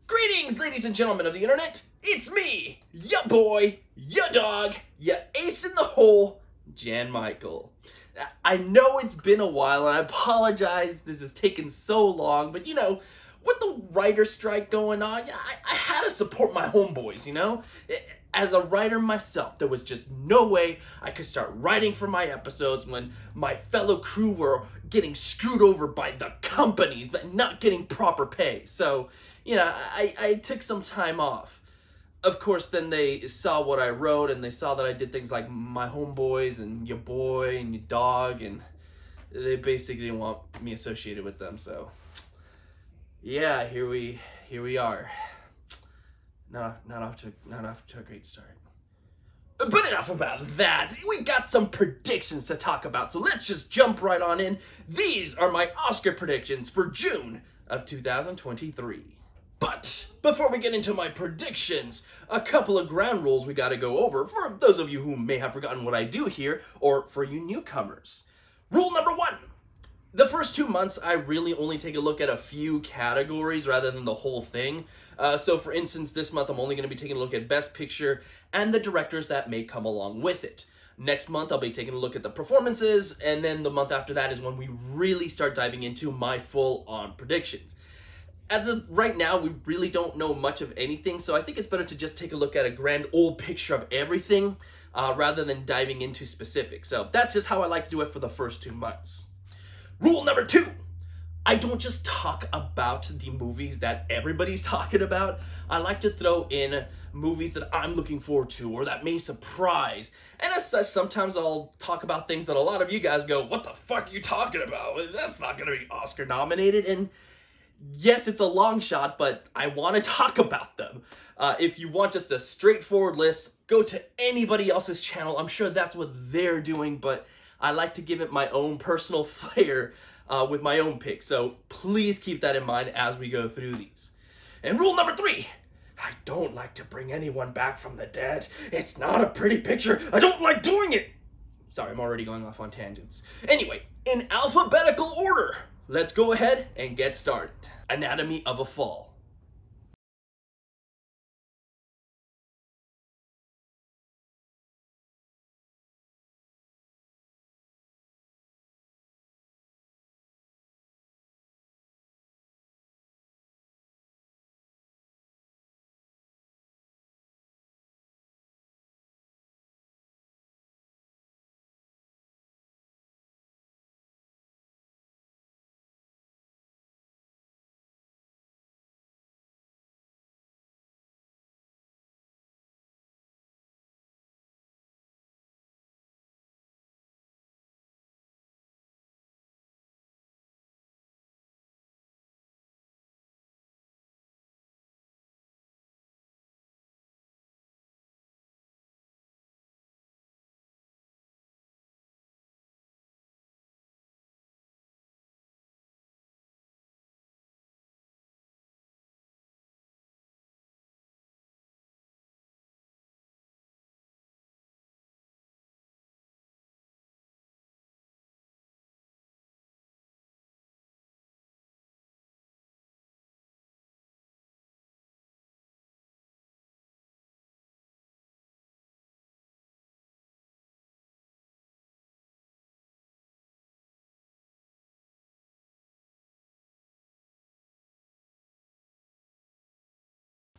Greetings, ladies and gentlemen of the internet. It's me, ya boy, ya dog, ya ace in the hole, Jan Michael. I know it's been a while, and I apologize this has taken so long, but with the writer strike going on, I had to support my homeboys, As a writer myself, there was just no way I could start writing for my episodes when my fellow crew were getting screwed over by the companies, but not getting proper pay. So, I took some time off. Of course, then they saw what I wrote, and they saw that I did things like my homeboys and your boy and your dog, and they basically didn't want me associated with them. So, yeah, here we are. Not off to a great start. But enough about that. We got some predictions to talk about, so let's just jump right on in. These are my Oscar predictions for June of 2023. But before we get into my predictions, a couple of ground rules we gotta go over for those of you who may have forgotten what I do here, or for you newcomers. Rule number 1. The first 2 months, I really only take a look at a few categories rather than the whole thing. So for instance, this month I'm only going to be taking a look at Best Picture and the directors that may come along with it. Next month, I'll be taking a look at the performances, and then the month after that is when we really start diving into my full-on predictions. As of right now, we really don't know much of anything, so I think it's better to just take a look at a grand old picture of everything rather than diving into specifics. So that's just how I like to do it for the first 2 months. Rule number 2, I don't just talk about the movies that everybody's talking about. I like to throw in movies that I'm looking forward to or that may surprise. And as such, sometimes I'll talk about things that a lot of you guys go, what the fuck are you talking about? That's not going to be Oscar nominated. And yes, it's a long shot, but I want to talk about them. If you want just a straightforward list, go to anybody else's channel. I'm sure that's what they're doing, but I like to give it my own personal flair with my own picks. So please keep that in mind as we go through these. And rule number 3, I don't like to bring anyone back from the dead. It's not a pretty picture. I don't like doing it. Sorry, I'm already going off on tangents. Anyway, in alphabetical order, let's go ahead and get started. Anatomy of a Fall.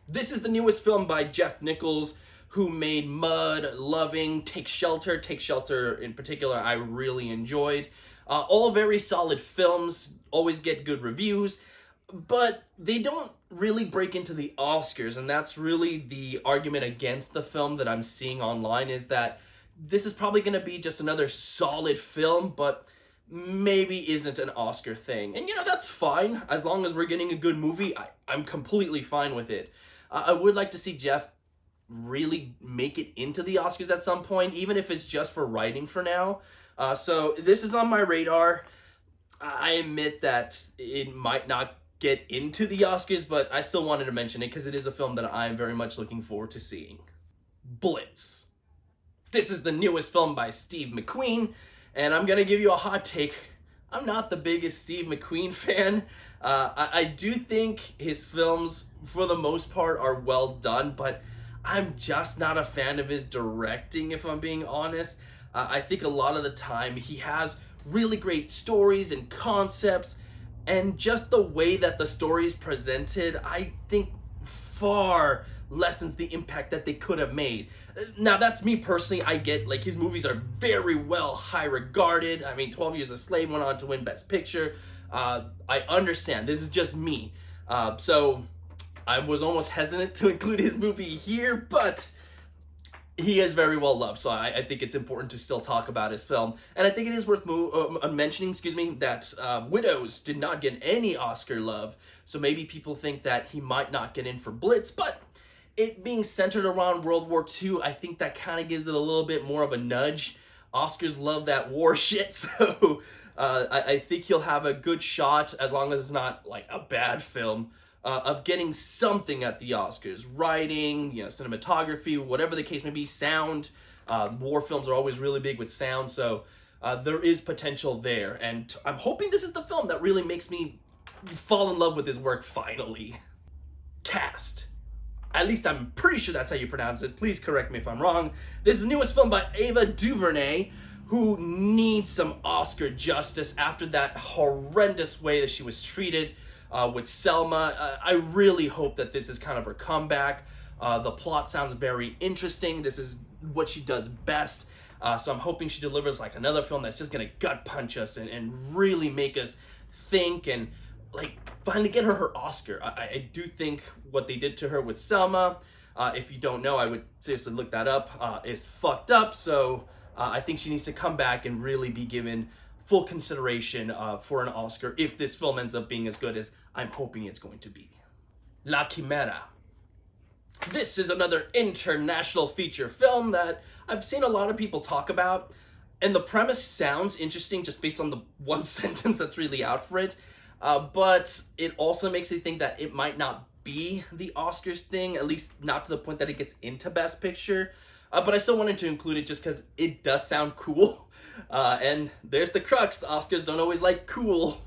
This is the newest film by Jeff Nichols, who made Mud, Loving, Take Shelter. Take Shelter in particular I really enjoyed. All very solid films, always get good reviews, but they don't really break into the Oscars, and that's really the argument against the film that I'm seeing online, is that this is probably going to be just another solid film, but maybe isn't an Oscar thing. And that's fine. As long as we're getting a good movie, I'm completely fine with it. I would like to see Jeff really make it into the Oscars at some point, even if it's just for writing for now. So this is on my radar. I admit that it might not get into the Oscars, but I still wanted to mention it because it is a film that I'm very much looking forward to seeing. Blitz. This is the newest film by Steve McQueen, and I'm going to give you a hot take. I'm not the biggest Steve McQueen fan. I do think his films, for the most part, are well done, but I'm just not a fan of his directing, if I'm being honest. I think a lot of the time he has really great stories and concepts, and just the way that the story is presented, I think far lessens the impact that they could have made. Now, that's me personally. I get, like, his movies are very well high regarded. I mean, 12 Years a Slave went on to win Best Picture. I understand. This is just me. So I was almost hesitant to include his movie here, but he is very well loved, so I think it's important to still talk about his film. And I think it is worth mentioning, that Widows did not get any Oscar love, so maybe people think that he might not get in for Blitz, but it being centered around World War II, I think that kind of gives it a little bit more of a nudge. Oscars love that war shit, so I think he'll have a good shot, as long as it's not like a bad film, of getting something at the Oscars. Writing, cinematography, whatever the case may be, sound. War films are always really big with sound, so there is potential there. And I'm hoping this is the film that really makes me fall in love with his work finally. Cast. At least I'm pretty sure that's how you pronounce it. Please correct me if I'm wrong. This is the newest film by Ava DuVernay, who needs some Oscar justice after that horrendous way that she was treated with Selma. I really hope that this is kind of her comeback. The plot sounds very interesting. This is what she does best. So I'm hoping she delivers like another film that's just gonna gut punch us and really make us think and like finally get her Oscar. I do think what they did to her with Selma, if you don't know, I would seriously look that up, is fucked up. So I think she needs to come back and really be given full consideration for an Oscar if this film ends up being as good as I'm hoping it's going to be. La Quimera. This is another international feature film that I've seen a lot of people talk about, and the premise sounds interesting just based on the one sentence that's really out for it, but it also makes me think that it might not be the Oscars thing, at least not to the point that it gets into Best Picture, but I still wanted to include it just because it does sound cool, and there's the crux, the Oscars don't always like cool.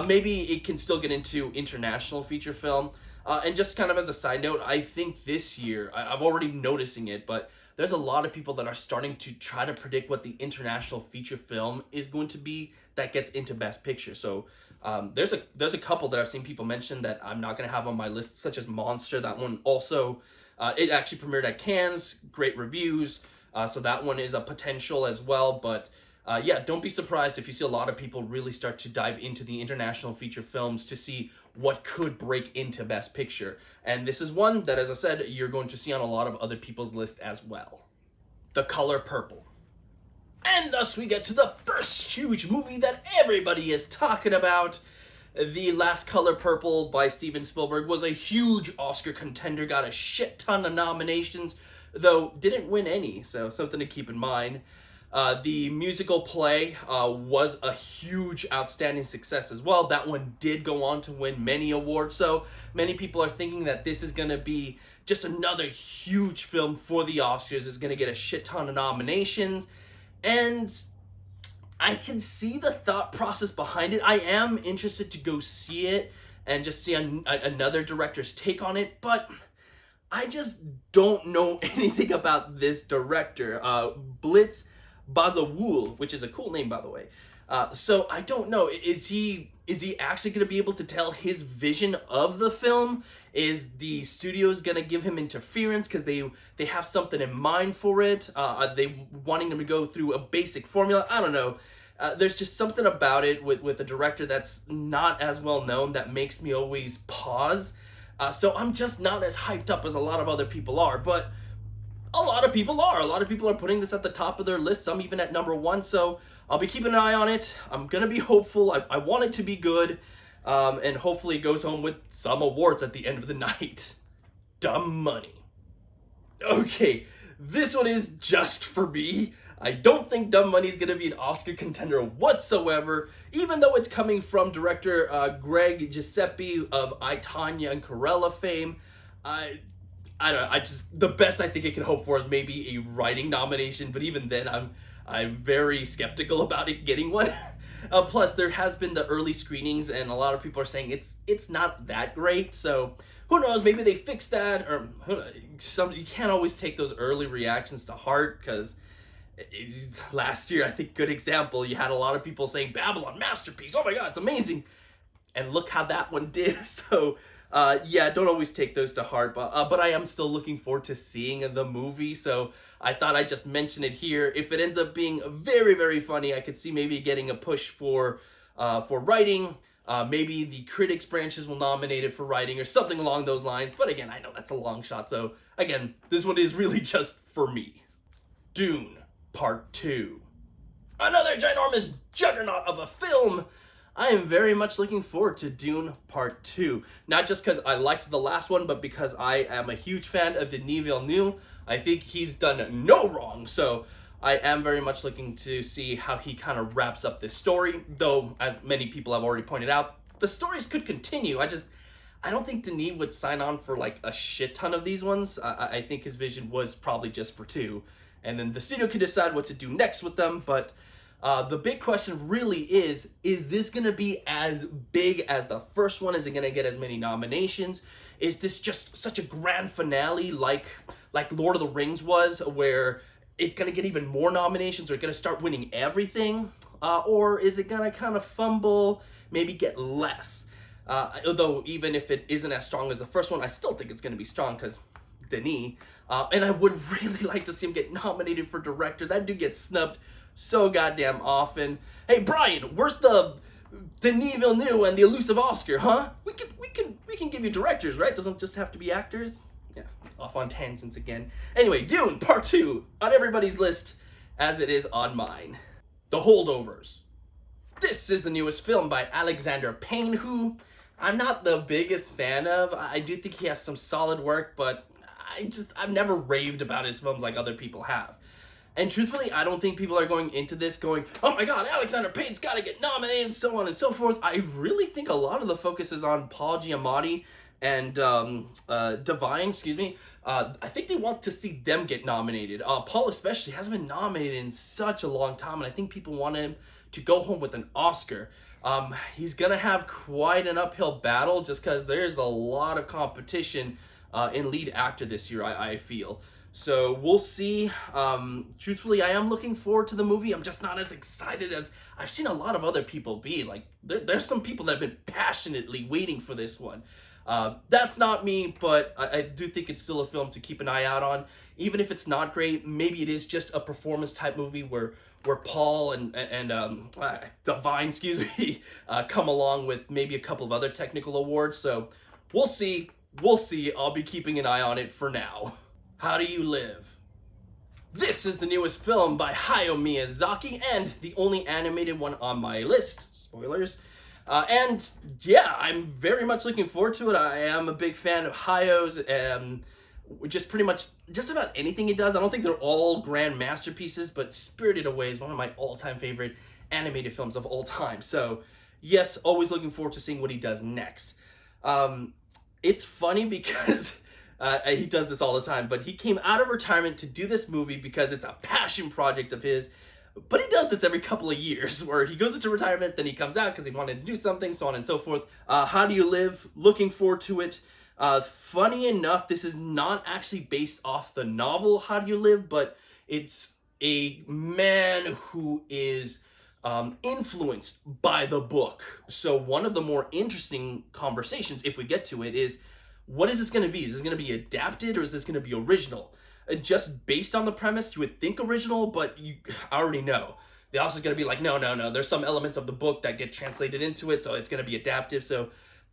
Maybe it can still get into international feature film. And just kind of as a side note, I think this year, I'm already noticing it, but there's a lot of people that are starting to try to predict what the international feature film is going to be that gets into Best Picture. So there's a couple that I've seen people mention that I'm not going to have on my list, such as Monster. That one also, it actually premiered at Cannes, great reviews. So that one is a potential as well. But yeah, don't be surprised if you see a lot of people really start to dive into the international feature films to see what could break into Best Picture. And this is one that, as I said, you're going to see on a lot of other people's list as well. The Color Purple. And thus we get to the first huge movie that everybody is talking about. The Last Color Purple by Steven Spielberg was a huge Oscar contender, got a shit ton of nominations, though didn't win any, so something to keep in mind. The musical play was a huge, outstanding success as well. That one did go on to win many awards, so many people are thinking that this is going to be just another huge film for the Oscars. It's going to get a shit ton of nominations, and I can see the thought process behind it. I am interested to go see it and just see another director's take on it, but I just don't know anything about this director. Blitz Bazawule, which is a cool name, by the way. So I don't know. Is he actually going to be able to tell his vision of the film? Is the studios going to give him interference because they have something in mind for it? Are they wanting him to go through a basic formula? I don't know. There's just something about it with a director that's not as well known that makes me always pause. So I'm just not as hyped up as a lot of other people are, but a lot of people are. A lot of people are putting this at the top of their list, some even at number one, so I'll be keeping an eye on it. I'm going to be hopeful. I want it to be good, and hopefully it goes home with some awards at the end of the night. Dumb Money. Okay, this one is just for me. I don't think Dumb Money is going to be an Oscar contender whatsoever, even though it's coming from director Greg Giuseppe of I, Tonya and Corella fame. I don't know, the best I think it can hope for is maybe a writing nomination, but even then I'm very skeptical about it getting one. Plus, there has been the early screenings, and a lot of people are saying it's not that great. So who knows? Maybe they fix that, or you can't always take those early reactions to heart because last year, I think, good example, you had a lot of people saying Babylon masterpiece. Oh my God, it's amazing, and look how that one did. So. Yeah, don't always take those to heart, but I am still looking forward to seeing the movie, so I thought I'd just mention it here. If it ends up being very, very funny, I could see maybe getting a push for writing. Maybe the critics branches will nominate it for writing or something along those lines, but again, I know that's a long shot, so again, this one is really just for me. Dune Part 2. Another ginormous juggernaut of a film. I am very much looking forward to Dune Part 2. Not just because I liked the last one, but because I am a huge fan of Denis Villeneuve. I think he's done no wrong, so I am very much looking to see how he kind of wraps up this story. Though, as many people have already pointed out, the stories could continue. I don't think Denis would sign on for like a shit ton of these ones. I think his vision was probably just for 2. And then the studio could decide what to do next with them, but... the big question really is this going to be as big as the first one? Is it going to get as many nominations? Is this just such a grand finale like Lord of the Rings was, where it's going to get even more nominations, or going to start winning everything? Or is it going to kind of fumble, maybe get less? Although even if it isn't as strong as the first one, I still think it's going to be strong because Denis. And I would really like to see him get nominated for director. That dude gets snubbed so goddamn often. Hey Brian, where's the Denis Villeneuve and the elusive Oscar, huh? We can give you directors, right? Doesn't just have to be actors. Yeah, off on tangents again. Anyway, Dune Part 2 on everybody's list, as it is on mine. The Holdovers. This is the newest film by Alexander Payne, who I'm not the biggest fan of. I do think he has some solid work, but I've never raved about his films like other people have. And truthfully, I don't think people are going into this going, oh my God, Alexander Payne's got to get nominated, and so on and so forth. I really think a lot of the focus is on Paul Giamatti and Divine, excuse me. I think they want to see them get nominated. Paul especially hasn't been nominated in such a long time, and I think people want him to go home with an Oscar. He's going to have quite an uphill battle just because there's a lot of competition in lead actor this year, I feel. So we'll see. Truthfully, I am looking forward to the movie. I'm just not as excited as I've seen a lot of other people be. Like, there's some people that have been passionately waiting for this one. That's not me, but I do think it's still a film to keep an eye out on. Even if it's not great, maybe it is just a performance type movie where Paul and Divine, excuse me, come along with maybe a couple of other technical awards. So we'll see. We'll see. I'll be keeping an eye on it for now. How Do You Live? This is the newest film by Hayao Miyazaki and the only animated one on my list. Spoilers. And yeah, I'm very much looking forward to it. I am a big fan of Hayao's and just pretty much just about anything he does. I don't think they're all grand masterpieces, but Spirited Away is one of my all-time favorite animated films of all time. So yes, always looking forward to seeing what he does next. It's funny because... he does this all the time, but he came out of retirement to do this movie because it's a passion project of his. But he does this every couple of years where he goes into retirement, then he comes out because he wanted to do something, so on and so forth. How Do You Live? Looking forward to it. Funny enough, this is not actually based off the novel How Do You Live, but it's a man who is influenced by the book. So one of the more interesting conversations, if we get to it, is what is this going to be? Is this going to be adapted or is this going to be original? Just based on the premise, you would think original, but I already know. The author's going to be like, no. There's some elements of the book that get translated into it, so it's going to be adaptive. So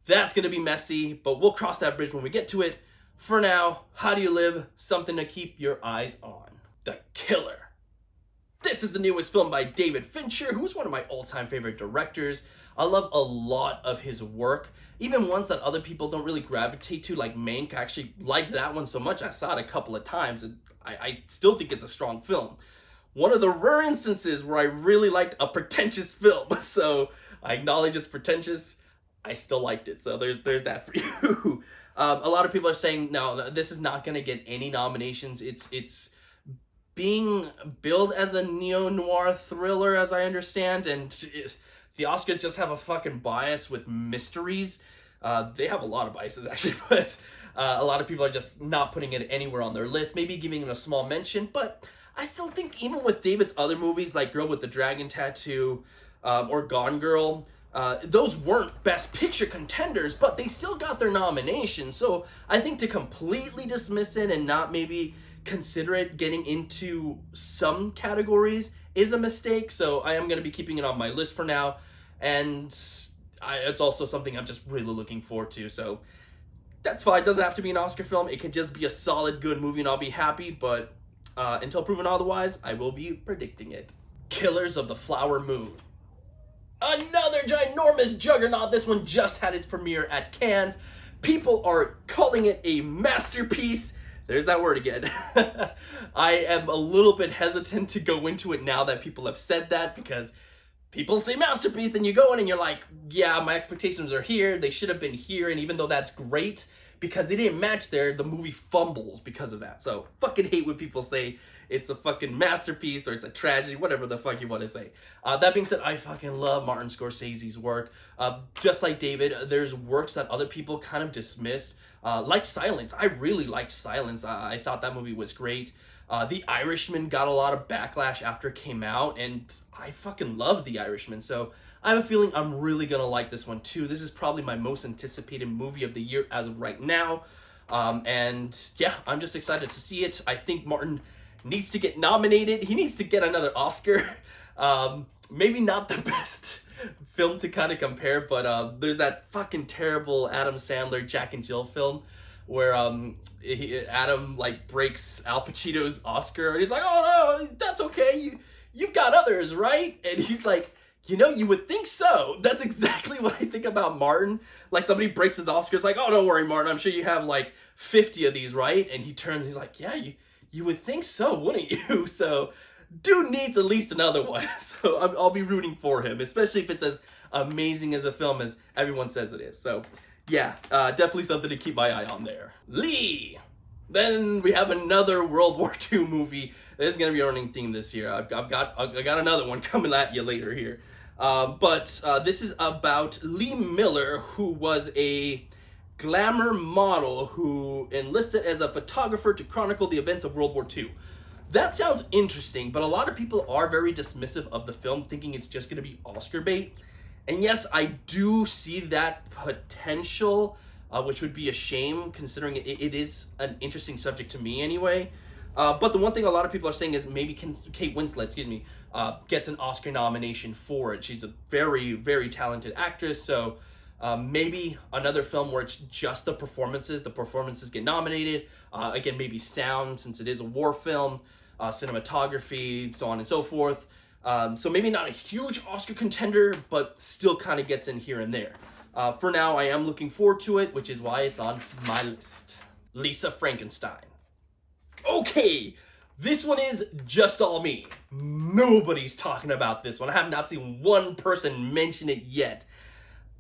that's going to be messy, but we'll cross that bridge when we get to it. For now, How Do You Live? Something to keep your eyes on. The Killer. This is the newest film by David Fincher, who is one of my all-time favorite directors. I love a lot of his work, even ones that other people don't really gravitate to, like Mank. I actually liked that one so much I saw it a couple of times, and I still think it's a strong film. One of the rare instances where I really liked a pretentious film, so I acknowledge it's pretentious. I still liked it, so there's that for you. A lot of people are saying, no, this is not going to get any nominations. It's being billed as a neo-noir thriller, as I understand, and the Oscars just have a fucking bias with mysteries. They have a lot of biases, actually, but a lot of people are just not putting it anywhere on their list, maybe giving it a small mention, but I still think even with David's other movies, like Girl with the Dragon Tattoo, or Gone Girl, those weren't Best Picture contenders, but they still got their nomination. So I think to completely dismiss it and not maybe consider it getting into some categories is a mistake. So I am going to be keeping it on my list for now. And it's also something I'm just really looking forward to. So that's fine. It doesn't have to be an Oscar film. It could just be a solid, good movie and I'll be happy. But until proven otherwise, I will be predicting it. Killers of the Flower Moon. Another ginormous juggernaut. This one just had its premiere at Cannes. People are calling it a masterpiece. There's that word again. I am a little bit hesitant to go into it now that people have said that, because people say masterpiece and you go in and you're like, yeah, my expectations are here. They should have been here. And even though that's great, because they didn't match there, the movie fumbles because of that. So fucking hate when people say it's a fucking masterpiece or it's a tragedy, whatever the fuck you want to say. That being said, I fucking love Martin Scorsese's work. Just like David, there's works that other people kind of dismissed, like Silence. I really liked Silence. I thought that movie was great. The Irishman got a lot of backlash after it came out, and I fucking loved The Irishman. So I have a feeling I'm really gonna like this one too. This is probably my most anticipated movie of the year as of right now. And yeah, I'm just excited to see it. I think Martin needs to get nominated. He needs to get another Oscar. Maybe not the best film to kind of compare, but there's that fucking terrible Adam Sandler Jack and Jill film where Adam like breaks Al Pacino's Oscar, and he's like, oh no, that's okay, you've got others, right? And he's like, you know, you would think so. That's exactly what I think about Martin. Like, somebody breaks his Oscars, like, oh, don't worry, Martin, I'm sure you have like 50 of these, right? And he turns, he's like, yeah, you would think so, wouldn't you? So dude needs at least another one. So I'll be rooting for him, especially if it's as amazing as a film as everyone says it is. So yeah, definitely something to keep my eye on there. Lee! Then we have another World War II movie. This is going to be our running theme this year. I got another one coming at you later here. But this is about Lee Miller, who was a glamour model who enlisted as a photographer to chronicle the events of World War II. That sounds interesting, but a lot of people are very dismissive of the film, thinking it's just going to be Oscar bait. And yes, I do see that potential, which would be a shame considering it is an interesting subject to me anyway. But the one thing a lot of people are saying is maybe Kate Winslet, gets an Oscar nomination for it. She's a very, very talented actress, so maybe another film where it's just the performances get nominated. Again, maybe sound, since it is a war film, cinematography, so on and so forth. So maybe not a huge Oscar contender, but still kind of gets in here and there. For now, I am looking forward to it, which is why it's on my list. Lisa Frankenstein. Okay, this one is just all me. Nobody's talking about this one. I have not seen one person mention it yet.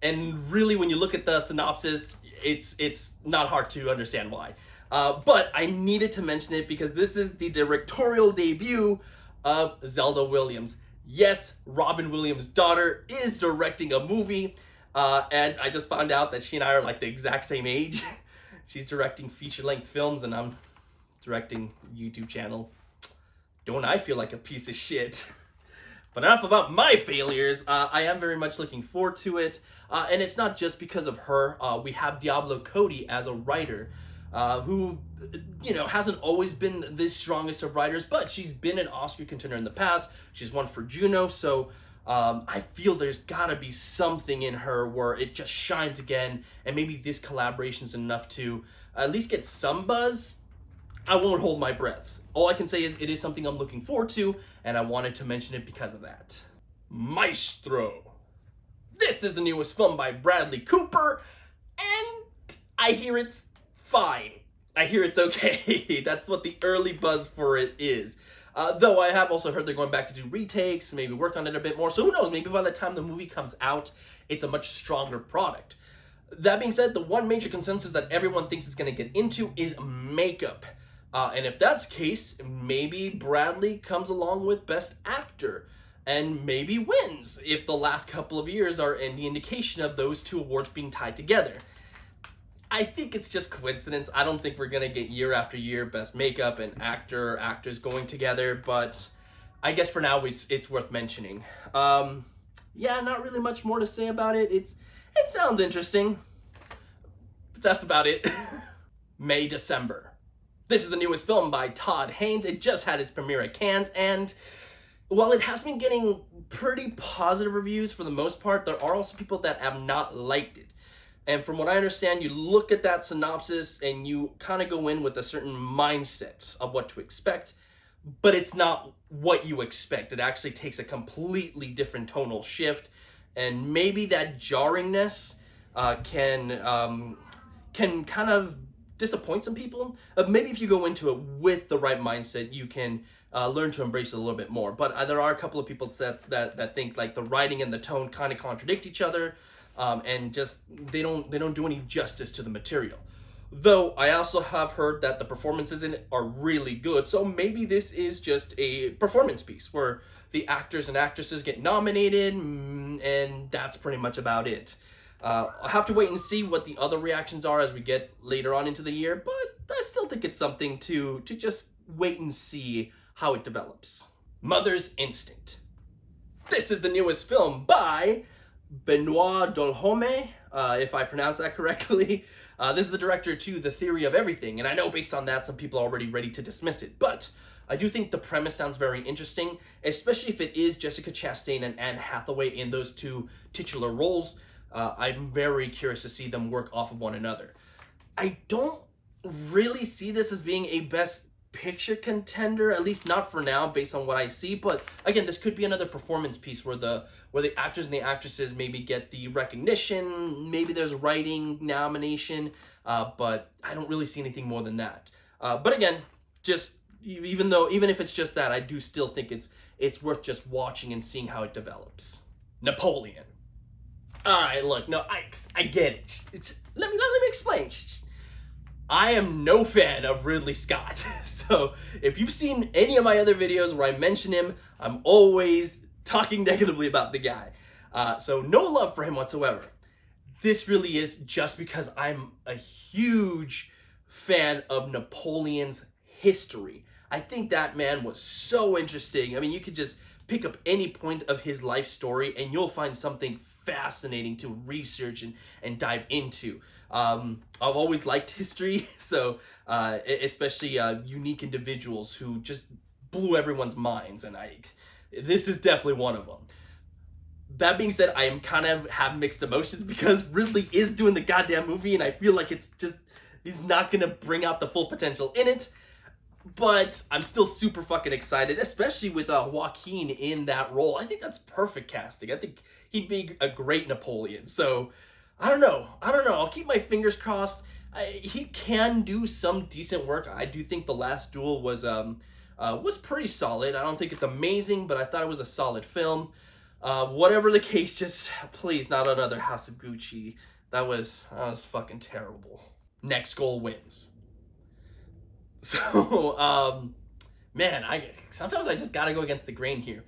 And really, when you look at the synopsis, it's not hard to understand why. But I needed to mention it because this is the directorial debut of Zelda Williams. Yes, Robin Williams' daughter is directing a movie, and I just found out that she and I are like the exact same age. She's directing feature-length films, and I'm directing a YouTube channel. Don't I feel like a piece of shit? But enough about my failures. I am very much looking forward to it, and it's not just because of her. We have Diablo Cody as a writer, who, hasn't always been the strongest of writers, but she's been an Oscar contender in the past. She's won for Juno, so I feel there's gotta be something in her where it just shines again, and maybe this collaboration's enough to at least get some buzz. I won't hold my breath. All I can say is it is something I'm looking forward to, and I wanted to mention it because of that. Maestro. This is the newest film by Bradley Cooper, and I hear it's fine. I hear it's okay. That's what the early buzz for it is. Though I have also heard they're going back to do retakes, maybe work on it a bit more. So who knows, maybe by the time the movie comes out, it's a much stronger product. That being said, the one major consensus that everyone thinks it's going to get into is makeup. And if that's the case, maybe Bradley comes along with Best Actor. and maybe wins if the last couple of years are any indication of those two awards being tied together. I think it's just coincidence. I don't think we're gonna get year after year best makeup and actor or actors going together, but I guess for now it's worth mentioning. Yeah, not really much more to say about it. It sounds interesting, but that's about it. May, December. This is the newest film by Todd Haynes. It just had its premiere at Cannes, and while it has been getting pretty positive reviews for the most part, there are also people that have not liked it. And from what I understand, you look at that synopsis and you kind of go in with a certain mindset of what to expect, but it's not what you expect. It actually takes a completely different tonal shift, and maybe that jarringness can kind of disappoint some people. Maybe if you go into it with the right mindset, you can learn to embrace it a little bit more. But there are a couple of people that think like the writing and the tone kind of contradict each other. And just they don't do any justice to the material. Though I also have heard that the performances in it are really good, so maybe this is just a performance piece where the actors and actresses get nominated, and that's pretty much about it. I'll have to wait and see what the other reactions are as we get later on into the year, but I still think it's something to just wait and see how it develops. Mother's Instinct. This is the newest film by Benoit Dolhome, if I pronounce that correctly. This is the director to The Theory of Everything, and I know based on that some people are already ready to dismiss it, but I do think the premise sounds very interesting, especially if it is Jessica Chastain and Anne Hathaway in those two titular roles. I'm very curious to see them work off of one another. I don't really see this as being a Best Picture contender, at least not for now based on what I see, but again, this could be another performance piece where the actors and the actresses maybe get the recognition, maybe there's writing nomination, but I don't really see anything more than that. But again, just even if it's just that, I do still think it's worth just watching and seeing how it develops. Napoleon. All right, look, no, I get it. Let me explain. I am no fan of Ridley Scott. So if you've seen any of my other videos where I mention him, I'm always talking negatively about the guy. So no love for him whatsoever. This really is just because I'm a huge fan of Napoleon's history. I think that man was so interesting. I mean, you could just pick up any point of his life story and you'll find something fascinating to research and dive into. I've always liked history, so especially unique individuals who just blew everyone's minds, and this is definitely one of them. That being said, I am kind of have mixed emotions because Ridley is doing the goddamn movie, and I feel like he's not gonna bring out the full potential in it. But I'm still super fucking excited, especially with Joaquin in that role. I think that's perfect casting. I think he'd be a great Napoleon. So I don't know. I'll keep my fingers crossed. He can do some decent work. I do think The Last Duel was pretty solid. I don't think it's amazing, but I thought it was a solid film. Whatever the case, just please not another House of Gucci. That was fucking terrible. Next Goal Wins. So, man, sometimes I just gotta go against the grain here.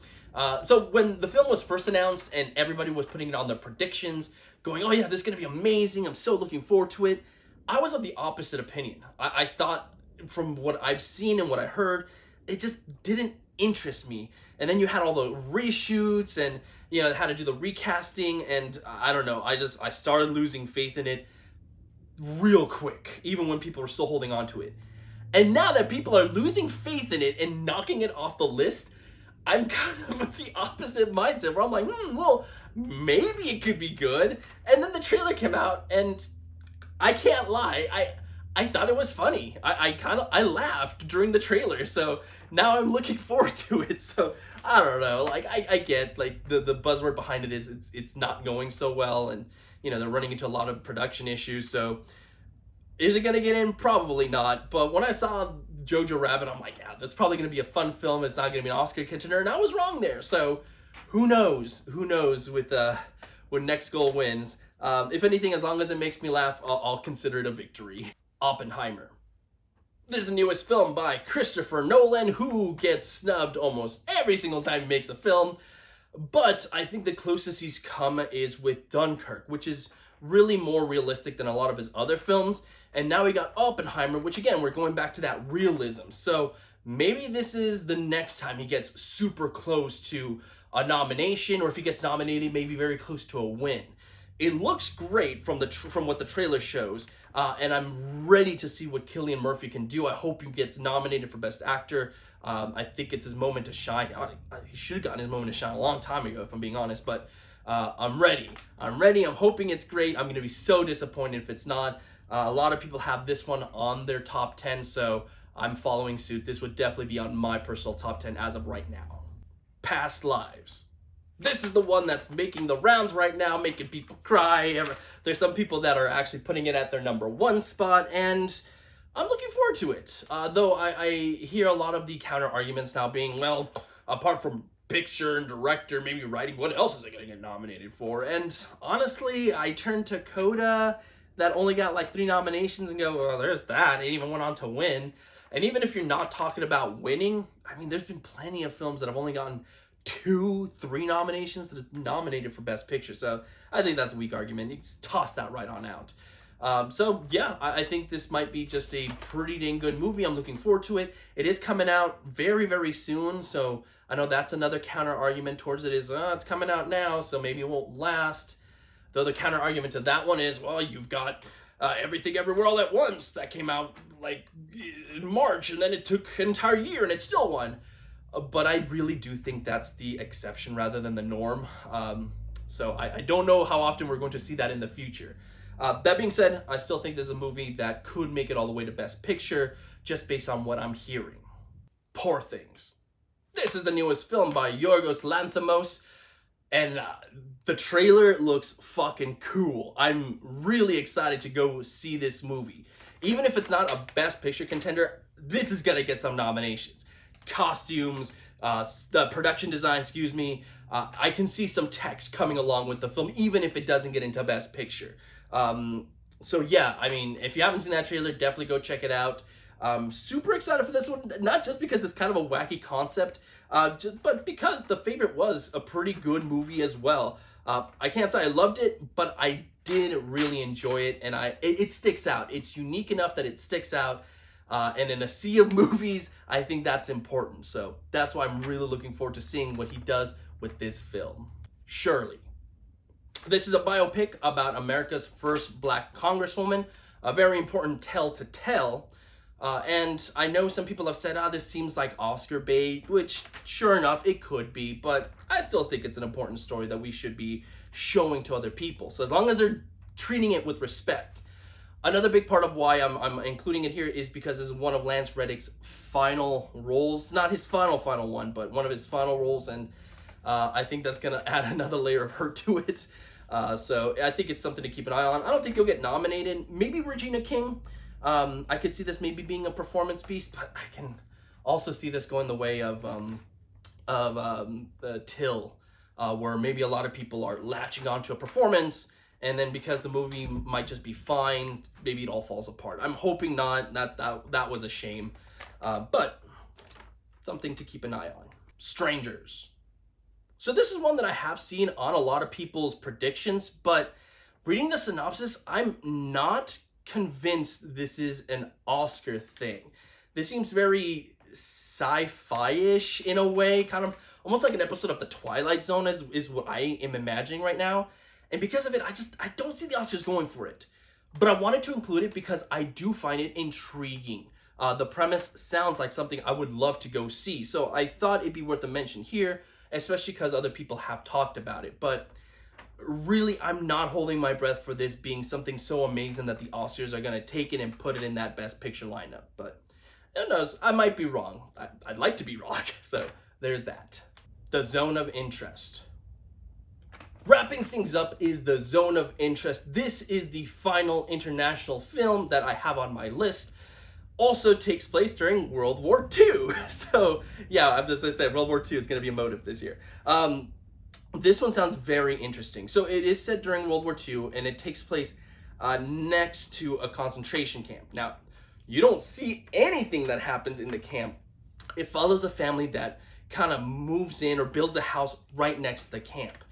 So when the film was first announced and everybody was putting it on their predictions, going, oh yeah, this is gonna be amazing, I'm so looking forward to it, I was of the opposite opinion. I thought, from what I've seen and what I heard, it just didn't interest me. And then you had all the reshoots and, you know, had to do the recasting, and I don't know, I started losing faith in it real quick, even when people were still holding on to it. And now that people are losing faith in it and knocking it off the list, I'm kind of of the opposite mindset where I'm like, well, maybe it could be good. And then the trailer came out and I can't lie, I thought it was funny. I laughed during the trailer, so now I'm looking forward to it. So I don't know, like I get like the buzzword behind it is it's not going so well, and you know they're running into a lot of production issues. So is it gonna get in? Probably not. But when I saw Jojo Rabbit, I'm like, yeah, that's probably gonna be a fun film. It's not gonna be an Oscar contender, and I was wrong there. So who knows? Who knows with when Next Goal Wins? If anything, as long as it makes me laugh, I'll consider it a victory. Oppenheimer. This is the newest film by Christopher Nolan, who gets snubbed almost every single time he makes a film. But I think the closest he's come is with Dunkirk, which is really more realistic than a lot of his other films. And now we got Oppenheimer, which again, we're going back to that realism. So maybe this is the next time he gets super close to a nomination, or if he gets nominated, maybe very close to a win. It looks great from what the trailer shows, and I'm ready to see what Cillian Murphy can do. I hope he gets nominated for Best Actor. I think it's his moment to shine. He should have gotten his moment to shine a long time ago, if I'm being honest, but I'm ready. I'm hoping it's great. I'm going to be so disappointed if it's not. A lot of people have this one on their top 10, so I'm following suit. This would definitely be on my personal top 10 as of right now. Past Lives. This is the one that's making the rounds right now, making people cry. There's some people that are actually putting it at their #1 spot, and I'm looking forward to it. Though I hear a lot of the counter arguments now being, well, apart from picture and director, maybe writing, what else is it going to get nominated for? And honestly, I turn to Coda, that only got like 3 nominations, and go, well, there's that. It even went on to win. And even if you're not talking about winning, I mean, there's been plenty of films that have only gotten 2, 3 nominations that are nominated for Best Picture. So I think that's a weak argument. You just toss that right on out. So yeah, I think this might be just a pretty dang good movie. I'm looking forward to it. It is coming out very, very soon. So I know that's another counter argument towards it is, it's coming out now, so maybe it won't last. The other counter argument to that one is, well, you've got Everything Everywhere All at Once that came out like in March, and then it took an entire year and it still won. But I really do think that's the exception rather than the norm. So I don't know how often we're going to see that in the future. That being said, I still think there's a movie that could make it all the way to Best Picture just based on what I'm hearing. Poor Things. This is the newest film by Yorgos Lanthimos, and the trailer looks fucking cool. I'm really excited to go see this movie. Even if it's not a Best Picture contender, this is gonna get some nominations. Costumes, the production design, excuse me. I can see some text coming along with the film, even if it doesn't get into Best Picture. So yeah, I mean, if you haven't seen that trailer, definitely go check it out. Super excited for this one, not just because it's kind of a wacky concept, but because The Favorite was a pretty good movie as well. I can't say I loved it, but I did really enjoy it, and it sticks out. It's unique enough that it sticks out, and in a sea of movies, I think that's important. So that's why I'm really looking forward to seeing what he does with this film. Shirley. This is a biopic about America's first Black congresswoman, a very important tale to tell. And I know some people have said, this seems like Oscar bait, which sure enough, it could be, but I still think it's an important story that we should be showing to other people. So as long as they're treating it with respect. Another big part of why I'm including it here is because this is one of Lance Reddick's final roles. Not his final one, but one of his final roles, and I think that's going to add another layer of hurt to it. So I think it's something to keep an eye on. I don't think he'll get nominated. Maybe Regina King. I could see this maybe being a performance piece, but I can also see this going the way of Till, where maybe a lot of people are latching onto a performance, and then because the movie might just be fine, maybe it all falls apart. I'm hoping not. That was a shame, but something to keep an eye on. Strangers. So this is one that I have seen on a lot of people's predictions, but reading the synopsis, I'm not convinced this is an Oscar thing. This seems very sci-fi-ish in a way, kind of almost like an episode of The Twilight Zone is what I am imagining right now. And because of it, I don't see the Oscars going for it. But I wanted to include it because I do find it intriguing. The premise sounds like something I would love to go see. So I thought it'd be worth a mention here, especially because other people have talked about it. But really, I'm not holding my breath for this being something so amazing that the Oscars are going to take it and put it in that Best Picture lineup. But who knows? I might be wrong. I'd like to be wrong. So there's that. The Zone of Interest. Wrapping things up is The Zone of Interest. This is the final international film that I have on my list. Also takes place during World War II. So yeah, as I said, World War II is going to be a motive this year. This one sounds very interesting. So it is set during World War II, and it takes place next to a concentration camp. Now, you don't see anything that happens in the camp. It follows a family that kind of moves in or builds a house right next to the camp.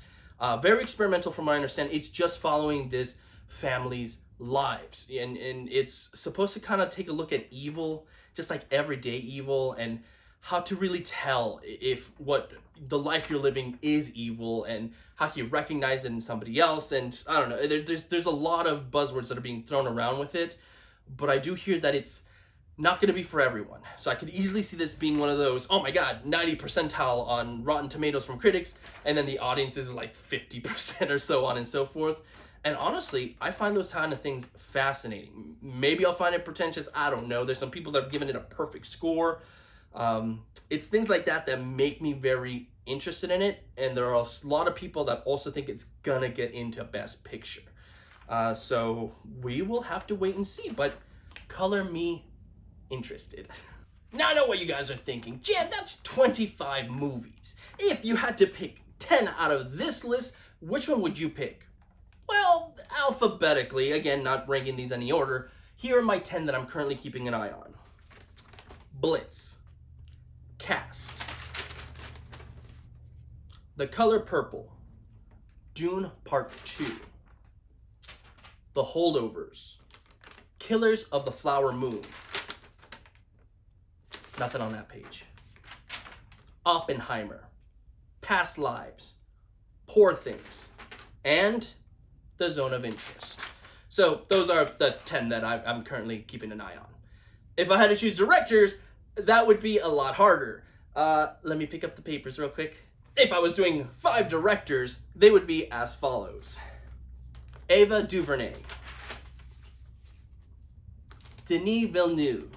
Very experimental from what I understand. It's just following this family's lives, and it's supposed to kind of take a look at evil, just like everyday evil, and how to really tell if what the life you're living is evil, and how can you recognize it in somebody else. And I don't know, there's a lot of buzzwords that are being thrown around with it, but I do hear that it's not going to be for everyone. So I could easily see this being one of those, oh my god, 90 percentile on Rotten Tomatoes from critics, and then the audience is like 50% or so on and so forth. And honestly, I find those kind of things fascinating. Maybe I'll find it pretentious, I don't know. There's some people that have given it a perfect score. It's things like that that make me very interested in it, and there are a lot of people that also think it's gonna get into Best Picture. So we will have to wait and see, but color me interested. Now I know what you guys are thinking. Jan, that's 25 movies. If you had to pick 10 out of this list, which one would you pick? Well, alphabetically, again, not ranking these any order, here are my 10 that I'm currently keeping an eye on. Blitz. Cast. The Color Purple. Dune Part 2. The Holdovers. Killers of the Flower Moon. Nothing on that page. Oppenheimer. Past Lives. Poor Things. And The Zone of Interest. So those are the 10 that I'm currently keeping an eye on. If I had to choose directors, that would be a lot harder. Let me pick up the papers real quick. If I was doing 5 directors, they would be as follows. Ava DuVernay. Denis Villeneuve.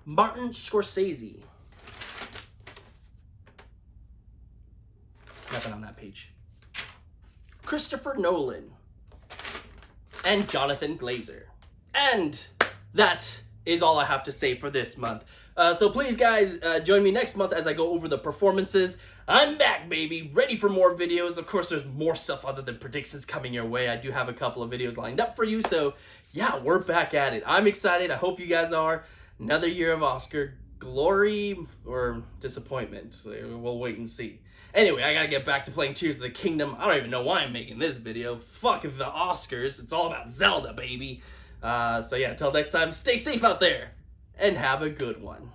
Martin Scorsese. Nothing on that page. Christopher Nolan. And Jonathan Glazer. And that is all I have to say for this month. So please, guys, join me next month as I go over the performances. I'm back, baby, ready for more videos. Of course, there's more stuff other than predictions coming your way. I do have a couple of videos lined up for you, so yeah, we're back at it. I'm excited. I hope you guys are. Another year of Oscar glory or disappointment. So we'll wait and see. Anyway, I gotta get back to playing Tears of the Kingdom. I don't even know why I'm making this video. Fuck the Oscars. It's all about Zelda, baby. So yeah, until next time, stay safe out there and have a good one.